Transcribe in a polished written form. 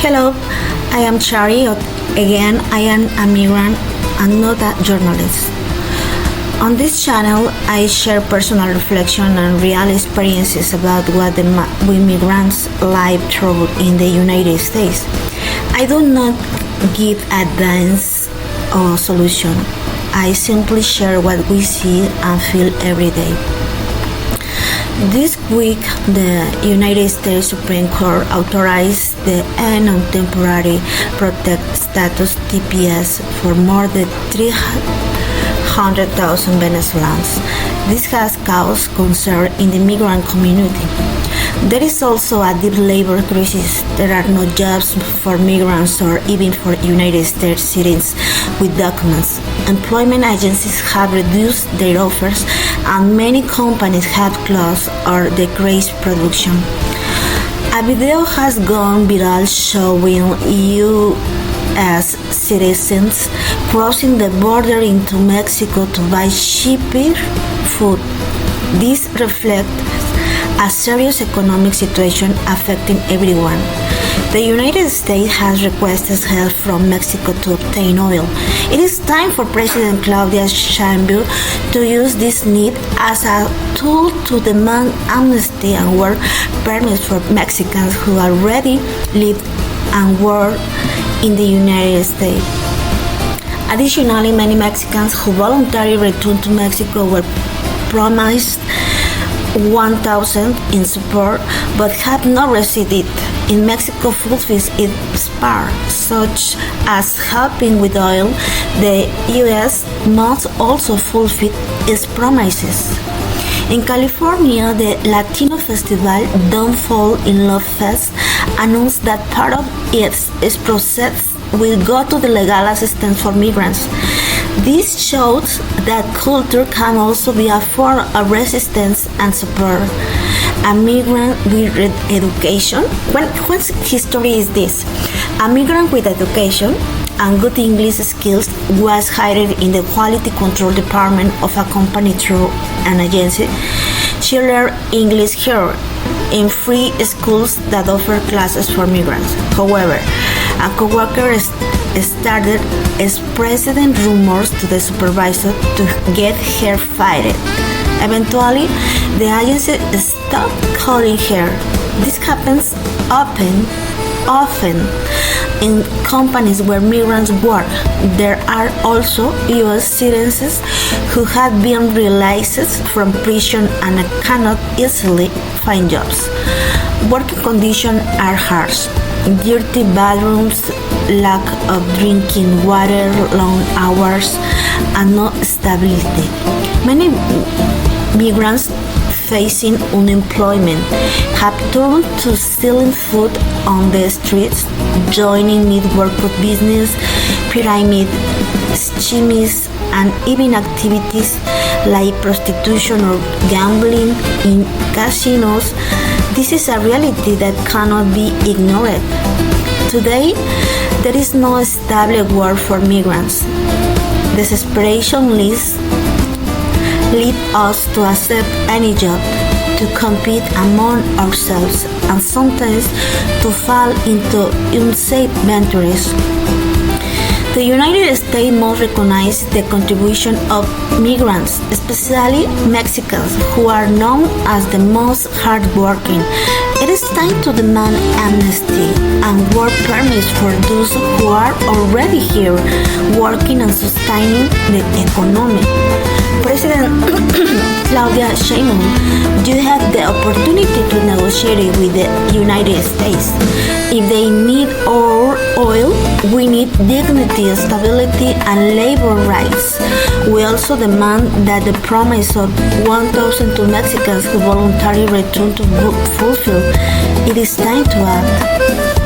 Hello, I am Chari. Again, I am a migrant and not a journalist. On this channel, I share personal reflection and real experiences about what we migrants live through in the United States. I do not give advice or solution. I simply share what we see and feel every day. This week, the United States Supreme Court authorized the end of temporary protected status (TPS) for more than 300,000 Venezuelans. This has caused concern in the migrant community. There is also a deep labor crisis. There are no jobs for migrants or even for United States citizens with documents. Employment agencies have reduced their offers and many companies have closed or decreased production. A video has gone viral showing U.S. citizens crossing the border into Mexico to buy cheaper food. This reflects a serious economic situation affecting everyone. The United States has requested help from Mexico to obtain oil. It is time for President Claudia Sheinbaum to use this need as a tool to demand amnesty and work permits for Mexicans who already live and work in the United States. Additionally, many Mexicans who voluntarily returned to Mexico were promised $1,000 in support but have not received it. In Mexico fulfills its part, such as helping with oil. The U.S. must also fulfill its promises. In California, the Latino festival Don't Fall in Love Fest announced that part of its process will go to the legal assistance for migrants. This shows that culture can also be a form of resistance and support. A migrant with education? What history is this? A migrant with education and good English skills was hired in the quality control department of a company through an agency. She learned English here in free schools that offer classes for migrants. However, a co-worker started spreading rumors to the supervisor to get her fired. Eventually, the agency stopped calling her. This happens often in companies where migrants work. There are also U.S. citizens who have been released from prison and cannot easily find jobs. Working conditions are harsh. Dirty bathrooms, lack of drinking water, long hours, and no stability. Many migrants facing unemployment have turned to stealing food on the streets, joining network business, pyramid schemes, and even activities like prostitution or gambling in casinos. This is a reality that cannot be ignored. Today, there is no stable work for migrants. Desperation lead us to accept any job, to compete among ourselves, and sometimes to fall into unsafe ventures. The United States must recognize the contribution of migrants, especially Mexicans, who are known as the most hardworking. It is time to demand amnesty and work permits for those who are already here, working and sustaining the economy. President Claudia Sheinbaum, you have the opportunity to negotiate with the United States. If they need our oil, we need dignity, stability, and labor rights. We also demand that the promise of 1,000 to Mexicans who voluntarily return to fulfill. It is time to act.